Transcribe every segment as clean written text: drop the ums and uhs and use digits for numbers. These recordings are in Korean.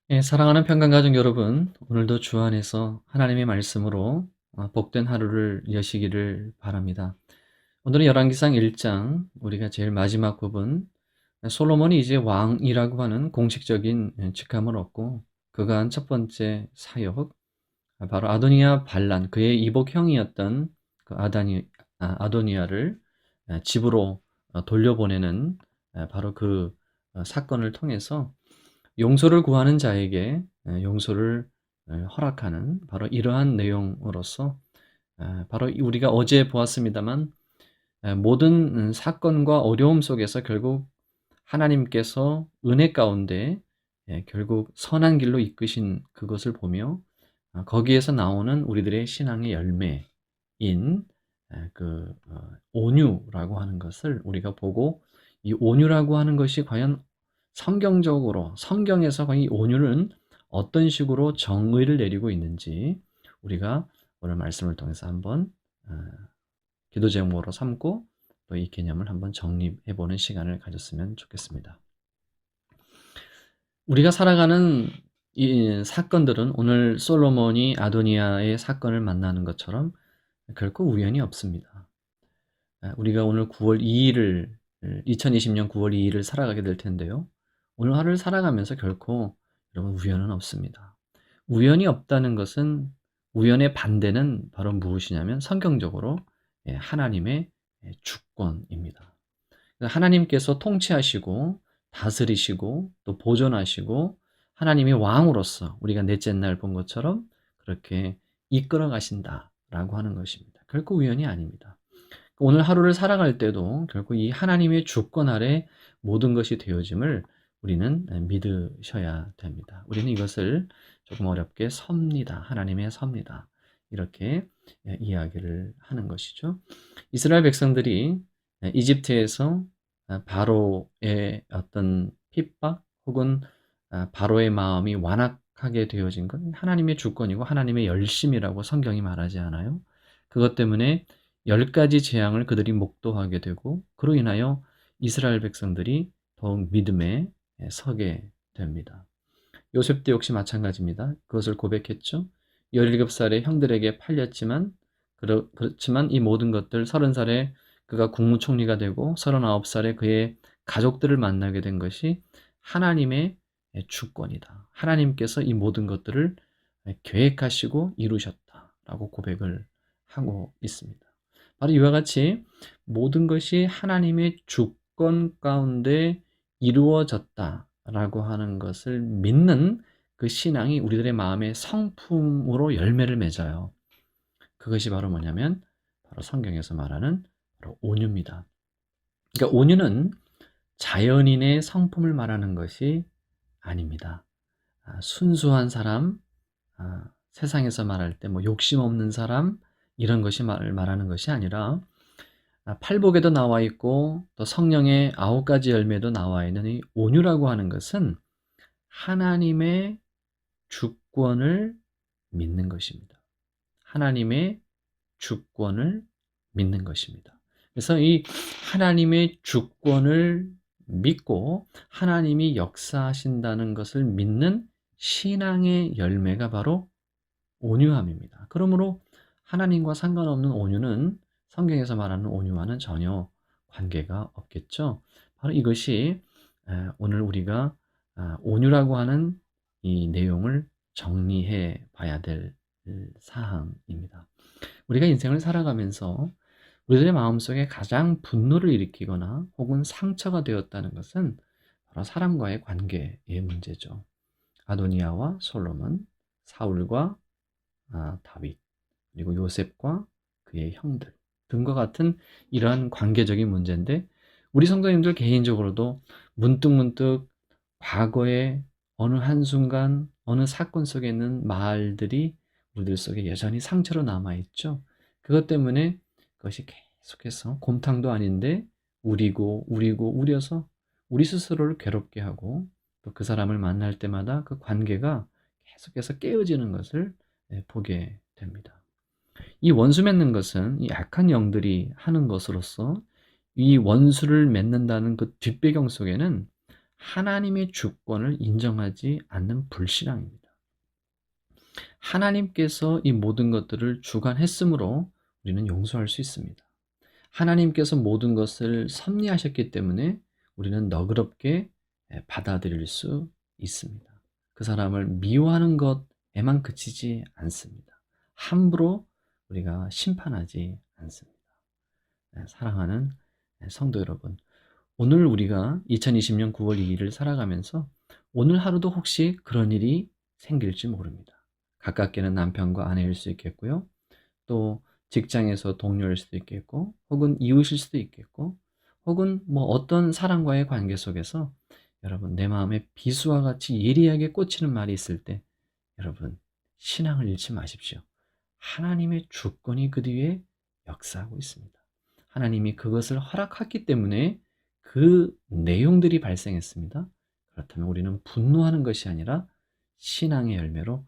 예, 사랑하는 평강가족 여러분, 오늘도 주 안에서 하나님의 말씀으로 복된 하루를 여시기를 바랍니다. 오늘은 열왕기상 1장, 우리가 제일 마지막 부분, 솔로몬이 이제 왕이라고 하는 공식적인 직함을 얻고 그가 한 첫 번째 사역, 바로 아도니아 반란, 그의 이복 형이었던 그 아도니아를 집으로 돌려보내는 바로 그 사건을 통해서 용서를 구하는 자에게 용서를 허락하는 바로 이러한 내용으로서, 바로 우리가 어제 보았습니다만, 모든 사건과 어려움 속에서 결국 하나님께서 은혜 가운데 결국 선한 길로 이끄신 그것을 보며, 거기에서 나오는 우리들의 신앙의 열매인 온유라고 하는 것을 우리가 보고, 이 온유라고 하는 것이 과연 성경에서 과연 이 온유는 어떤 식으로 정의를 내리고 있는지 우리가 오늘 말씀을 통해서 한번 기도 제목으로 삼고 또 이 개념을 한번 정립해 보는 시간을 가졌으면 좋겠습니다. 우리가 살아가는 이 사건들은 오늘 솔로몬이 아도니아의 사건을 만나는 것처럼 결코 우연이 없습니다. 우리가 오늘 9월 2일을 2020년 9월 2일을 살아가게 될 텐데요. 오늘 하루를 살아가면서 결코 여러분 우연은 없습니다. 우연이 없다는 것은, 우연의 반대는 바로 무엇이냐면 성경적으로 하나님의 주권입니다. 하나님께서 통치하시고 다스리시고 또 보존하시고 하나님의 왕으로서 우리가 넷째 날 본 것처럼 그렇게 이끌어 가신다라고 하는 것입니다. 결코 우연이 아닙니다. 오늘 하루를 살아갈 때도 결국 이 하나님의 주권 아래 모든 것이 되어짐을 우리는 믿으셔야 됩니다. 우리는 이것을 조금 어렵게 섭니다. 하나님의 섭니다. 이렇게 이야기를 하는 것이죠. 이스라엘 백성들이 이집트에서 바로의 어떤 핍박 혹은 바로의 마음이 완악하게 되어진 건 하나님의 주권이고 하나님의 열심이라고 성경이 말하지 않아요? 그것 때문에 10가지 재앙을 그들이 목도하게 되고 그로 인하여 이스라엘 백성들이 더욱 믿음에 서게 됩니다. 요셉도 역시 마찬가지입니다. 그것을 고백했죠. 17살에 형들에게 팔렸지만 그렇지만 이 모든 것들 30살에 그가 국무총리가 되고 39살에 그의 가족들을 만나게 된 것이 하나님의 주권이다. 하나님께서 이 모든 것들을 계획하시고 이루셨다라고 고백을 하고 있습니다. 바로 이와 같이 모든 것이 하나님의 주권 가운데 이루어졌다라고 하는 것을 믿는 그 신앙이 우리들의 마음의 성품으로 열매를 맺어요. 그것이 바로 뭐냐면 바로 성경에서 말하는 바로 온유입니다. 그러니까 온유는 자연인의 성품을 말하는 것이 아닙니다. 순수한 사람, 세상에서 말할 때 뭐 욕심 없는 사람, 이런 것이 말하는 것이 아니라, 팔복에도 나와 있고 또 성령의 9가지 열매도 나와 있는 이 온유라고 하는 것은 하나님의 주권을 믿는 것입니다. 하나님의 주권을 믿는 것입니다. 그래서 이 하나님의 주권을 믿고 하나님이 역사하신다는 것을 믿는 신앙의 열매가 바로 온유함입니다. 그러므로 하나님과 상관없는 온유는 성경에서 말하는 온유와는 전혀 관계가 없겠죠. 바로 이것이 오늘 우리가 온유라고 하는 이 내용을 정리해 봐야 될 사항입니다. 우리가 인생을 살아가면서 우리들의 마음속에 가장 분노를 일으키거나 혹은 상처가 되었다는 것은 바로 사람과의 관계의 문제죠. 아도니아와 솔로몬, 사울과 다윗, 그리고 요셉과 그의 형들 등과 같은 이러한 관계적인 문제인데, 우리 성도님들 개인적으로도 문득문득 과거의 어느 한순간 어느 사건 속에 있는 말들이 우리들 속에 여전히 상처로 남아있죠. 그것 때문에 그것이 계속해서 곰탕도 아닌데 우려서 우리 스스로를 괴롭게 하고, 또 그 사람을 만날 때마다 그 관계가 계속해서 깨어지는 것을 보게 됩니다. 이 원수 맺는 것은 이 악한 영들이 하는 것으로서, 이 원수를 맺는다는 그 뒷배경 속에는 하나님의 주권을 인정하지 않는 불신앙입니다. 하나님께서 이 모든 것들을 주관했으므로 우리는 용서할 수 있습니다. 하나님께서 모든 것을 섭리하셨기 때문에 우리는 너그럽게 받아들일 수 있습니다. 그 사람을 미워하는 것에만 그치지 않습니다. 함부로 우리가 심판하지 않습니다. 사랑하는 성도 여러분, 오늘 우리가 2020년 9월 2일을 살아가면서 오늘 하루도 혹시 그런 일이 생길지 모릅니다. 가깝게는 남편과 아내일 수 있겠고요. 또 직장에서 동료일 수도 있겠고, 혹은 이웃일 수도 있겠고, 혹은 뭐 어떤 사람과의 관계 속에서 여러분 내 마음에 비수와 같이 예리하게 꽂히는 말이 있을 때 여러분 신앙을 잃지 마십시오. 하나님의 주권이 그 뒤에 역사하고 있습니다. 하나님이 그것을 허락했기 때문에 그 내용들이 발생했습니다. 그렇다면 우리는 분노하는 것이 아니라 신앙의 열매로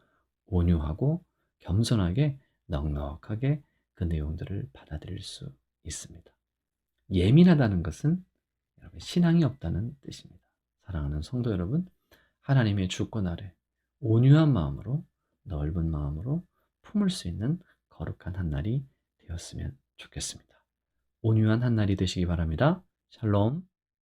온유하고 겸손하게 넉넉하게 그 내용들을 받아들일 수 있습니다. 예민하다는 것은 여러분 신앙이 없다는 뜻입니다. 사랑하는 성도 여러분, 하나님의 주권 아래 온유한 마음으로 넓은 마음으로 품을 수 있는 거룩한 한 날이 되었으면 좋겠습니다. 온유한 한 날이 되시기 바랍니다. 샬롬.